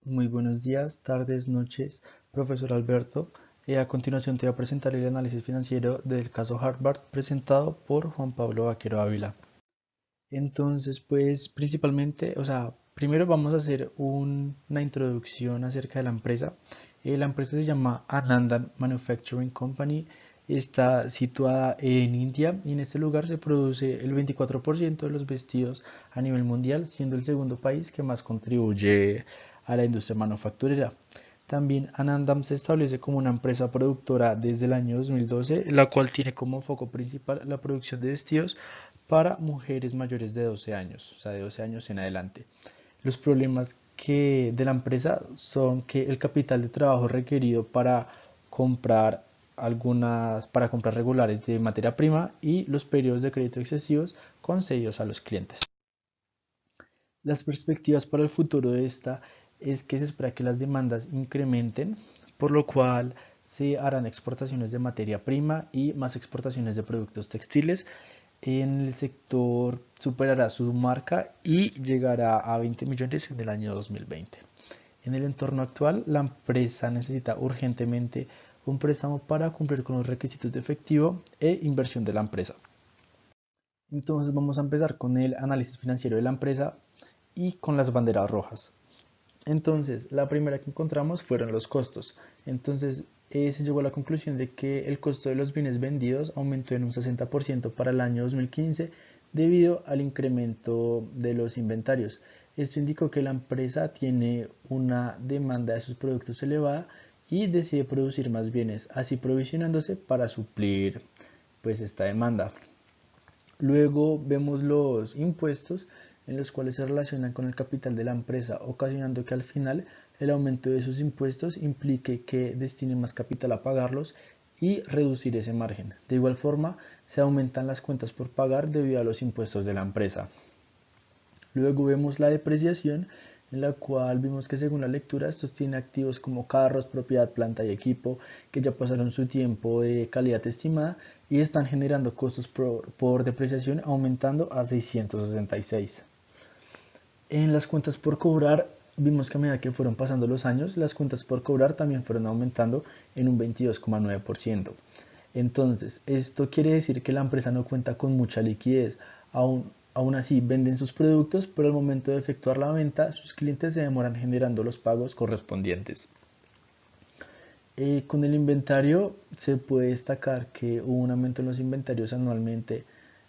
Muy buenos días, tardes, noches, profesor Alberto. A continuación te voy a presentar el análisis financiero del caso Harvard presentado por Juan Pablo Vaquero Ávila. Entonces, pues principalmente, primero vamos a hacer una introducción acerca de la empresa. La empresa se llama Anandan Manufacturing Company. Está situada en India y en este lugar se produce el 24% de los vestidos a nivel mundial, siendo el segundo país que más contribuye a la industria manufacturera. También Anandam se establece como una empresa productora desde el año 2012, la cual tiene como foco principal la producción de vestidos para mujeres mayores de 12 años, o sea, de 12 años en adelante. Los problemas de la empresa son que el capital de trabajo requerido comprar para comprar regulares de materia prima y los periodos de crédito excesivos concedidos a los clientes. Las perspectivas para el futuro de esta es que se espera que las demandas incrementen, por lo cual se harán exportaciones de materia prima y más exportaciones de productos textiles. En el sector superará su marca y llegará a 20 millones en el año 2020. En el entorno actual, la empresa necesita urgentemente un préstamo para cumplir con los requisitos de efectivo e inversión de la empresa. Entonces vamos a empezar con el análisis financiero de la empresa y con las banderas rojas. Entonces, la primera que encontramos fueron los costos. Entonces, se llegó a la conclusión de que el costo de los bienes vendidos aumentó en un 60% para el año 2015 debido al incremento de los inventarios. Esto indicó que la empresa tiene una demanda de sus productos elevada y decide producir más bienes, así provisionándose para suplir pues esta demanda. Luego vemos los impuestos en los cuales se relacionan con el capital de la empresa, ocasionando que al final el aumento de sus impuestos implique que destine más capital a pagarlos y reducir ese margen. De igual forma, se aumentan las cuentas por pagar debido a los impuestos de la empresa. Luego vemos la depreciación, en la cual vimos que según la lectura estos tienen activos como carros, propiedad, planta y equipo que ya pasaron su tiempo de calidad estimada y están generando costos por depreciación aumentando a 666. En las cuentas por cobrar vimos que a medida que fueron pasando los años las cuentas por cobrar también fueron aumentando en un 22,9%. Entonces, esto quiere decir que la empresa no cuenta con mucha liquidez. Aún así, venden sus productos, pero al momento de efectuar la venta, sus clientes se demoran generando los pagos correspondientes. Con el inventario se puede destacar que hubo un aumento en los inventarios anualmente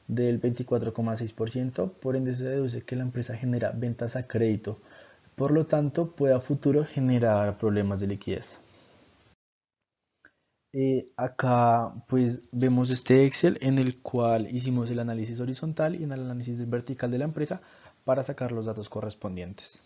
del 24,6%, por ende se deduce que la empresa genera ventas a crédito, por lo tanto puede a futuro generar problemas de liquidez. Acá pues vemos este Excel en el cual hicimos el análisis horizontal y el análisis vertical de la empresa para sacar los datos correspondientes.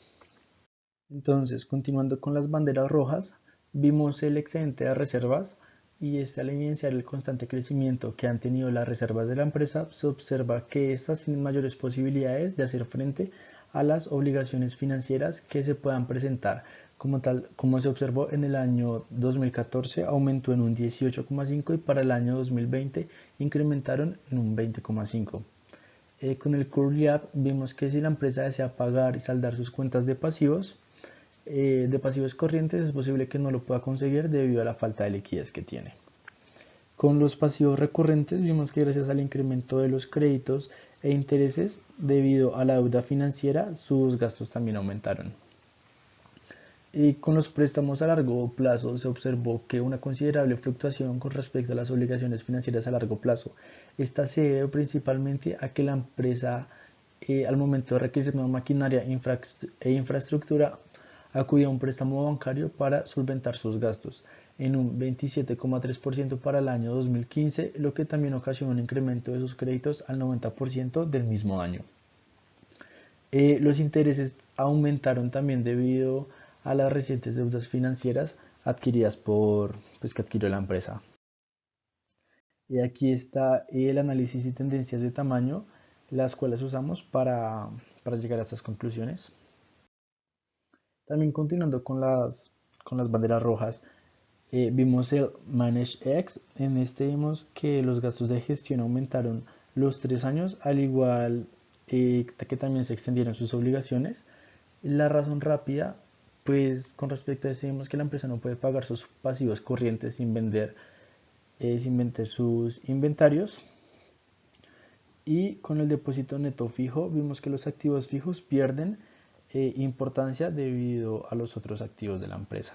Entonces, continuando con las banderas rojas, vimos el excedente de reservas y al evidenciar el constante crecimiento que han tenido las reservas de la empresa, se observa que estas tienen mayores posibilidades de hacer frente a las obligaciones financieras que se puedan presentar. Como se observó en el año 2014, aumentó en un 18,5 y para el año 2020 incrementaron en un 20,5. Con el Curly App vimos que si la empresa desea pagar y saldar sus cuentas de pasivos corrientes, es posible que no lo pueda conseguir debido a la falta de liquidez que tiene. Con los pasivos recurrentes vimos que gracias al incremento de los créditos e intereses debido a la deuda financiera, sus gastos también aumentaron. Y con los préstamos a largo plazo se observó que una considerable fluctuación con respecto a las obligaciones financieras a largo plazo. Esta se debe principalmente a que la empresa al momento de requerir nueva maquinaria e infraestructura acudió a un préstamo bancario para solventar sus gastos en un 27,3% para el año 2015, lo que también ocasionó un incremento de sus créditos al 90% del mismo año. Los intereses aumentaron también debido a las recientes deudas financieras adquiridas que adquirió la empresa. Y aquí está el análisis y tendencias de tamaño, las cuales usamos para llegar a estas conclusiones. También continuando con las banderas rojas, vimos el Manage X. En este vimos que los gastos de gestión aumentaron los 3 años, al igual que también se extendieron sus obligaciones. La razón rápida pues con respecto a esto vemos que la empresa no puede pagar sus pasivos corrientes sin vender sus inventarios. Y con el depósito neto fijo vimos que los activos fijos pierden importancia debido a los otros activos de la empresa.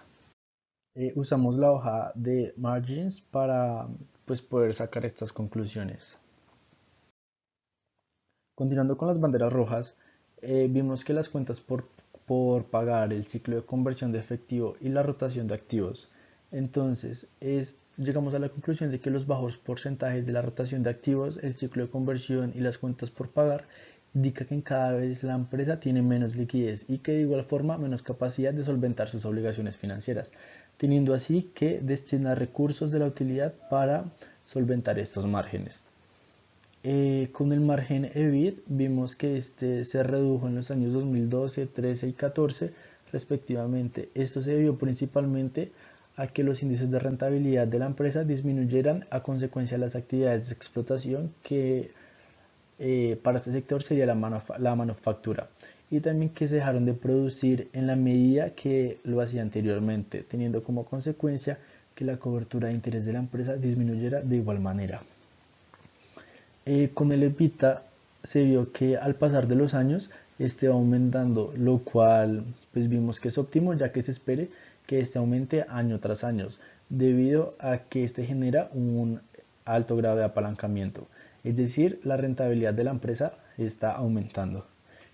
Usamos la hoja de margins para pues, poder sacar estas conclusiones. Continuando con las banderas rojas, vimos que las cuentas por pagar, el ciclo de conversión de efectivo y la rotación de activos. Entonces, llegamos a la conclusión de que los bajos porcentajes de la rotación de activos, el ciclo de conversión y las cuentas por pagar indica que cada vez la empresa tiene menos liquidez y que de igual forma menos capacidad de solventar sus obligaciones financieras, teniendo así que destinar recursos de la utilidad para solventar estos márgenes. Con el margen EBIT vimos que este se redujo en los años 2012, 13 y 14 respectivamente. Esto se debió principalmente a que los índices de rentabilidad de la empresa disminuyeran a consecuencia de las actividades de explotación que para este sector sería la manufactura, y también que se dejaron de producir en la medida que lo hacía anteriormente, teniendo como consecuencia que la cobertura de interés de la empresa disminuyera de igual manera. Con el EBITDA se vio que al pasar de los años esté aumentando, lo cual pues vimos que es óptimo, ya que se espere que este aumente año tras año, debido a que este genera un alto grado de apalancamiento, es decir, la rentabilidad de la empresa está aumentando.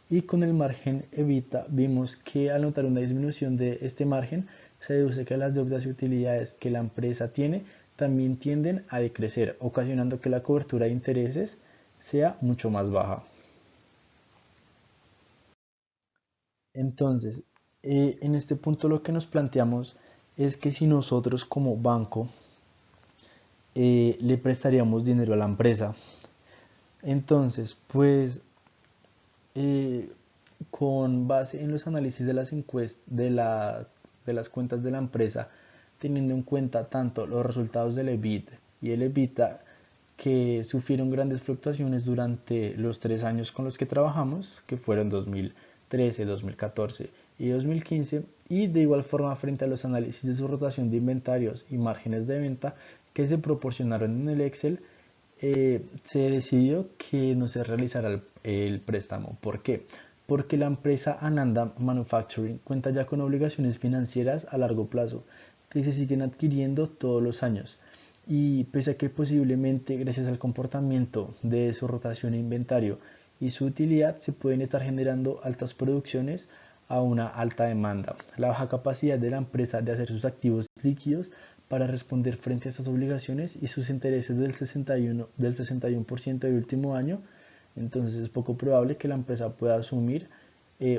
Y con el margen EBITDA vimos que al notar una disminución de este margen, se deduce que las deudas y utilidades que la empresa tiene también tienden a decrecer, ocasionando que la cobertura de intereses sea mucho más baja. Entonces, en este punto lo que nos planteamos es que si nosotros como banco le prestaríamos dinero a la empresa, entonces pues eh, con base en los análisis de las encuestas de las cuentas de la empresa, teniendo en cuenta tanto los resultados del EBIT y el EBITDA, que sufrieron grandes fluctuaciones durante los 3 años con los que trabajamos, que fueron 2013, 2014 y 2015, y de igual forma frente a los análisis de su rotación de inventarios y márgenes de venta que se proporcionaron en el Excel, se decidió que no se realizara el préstamo. ¿Por qué? Porque la empresa Ananda Manufacturing cuenta ya con obligaciones financieras a largo plazo que se siguen adquiriendo todos los años, y pese a que posiblemente gracias al comportamiento de su rotación e inventario y su utilidad se pueden estar generando altas producciones a una alta demanda, la baja capacidad de la empresa de hacer sus activos líquidos para responder frente a estas obligaciones y sus intereses del 61% del último año, entonces es poco probable que la empresa pueda asumir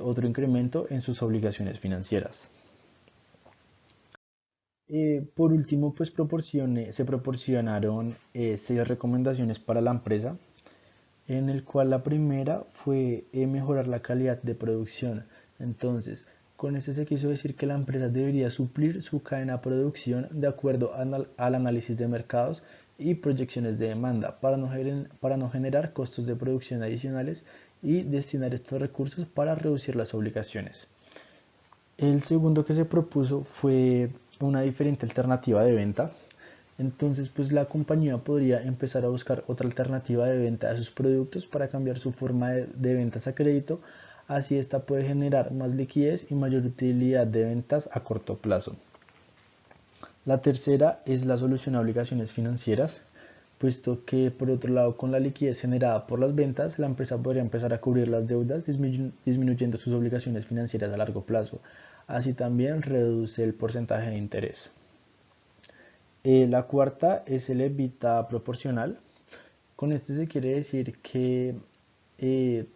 otro incremento en sus obligaciones financieras. Por último, pues se proporcionaron 6 recomendaciones para la empresa, en el cual la primera fue mejorar la calidad de producción. Entonces, con esto se quiso decir que la empresa debería suplir su cadena de producción de acuerdo al análisis de mercados y proyecciones de demanda para no generar costos de producción adicionales y destinar estos recursos para reducir las obligaciones. El segundo que se propuso fue una diferente alternativa de venta. Entonces, pues la compañía podría empezar a buscar otra alternativa de venta a sus productos para cambiar su forma de ventas a crédito. Así esta puede generar más liquidez y mayor utilidad de ventas a corto plazo. La tercera es la solución a obligaciones financieras, puesto que por otro lado con la liquidez generada por las ventas, la empresa podría empezar a cubrir las deudas disminuyendo sus obligaciones financieras a largo plazo. Así también reduce el porcentaje de interés. La cuarta es el EBITDA proporcional. Con este se quiere decir que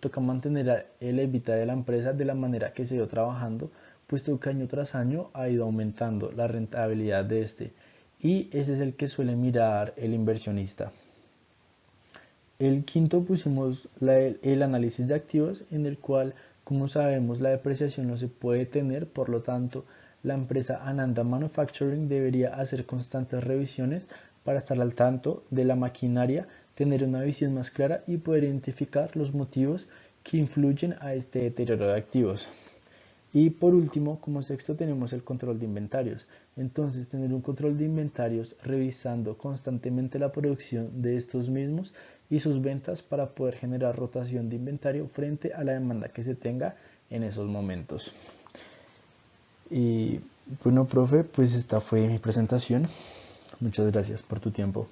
toca mantener el EBITDA de la empresa de la manera que se dio trabajando, puesto que año tras año ha ido aumentando la rentabilidad de este, y ese es el que suele mirar el inversionista. El quinto pusimos el análisis de activos, en el cual, como sabemos, la depreciación no se puede tener, por lo tanto la empresa Ananda Manufacturing debería hacer constantes revisiones para estar al tanto de la maquinaria, tener una visión más clara y poder identificar los motivos que influyen a este deterioro de activos. Y por último, como sexto, tenemos el control de inventarios. Entonces, tener un control de inventarios revisando constantemente la producción de estos mismos y sus ventas para poder generar rotación de inventario frente a la demanda que se tenga en esos momentos. Y bueno, profe, pues esta fue mi presentación. Muchas gracias por tu tiempo.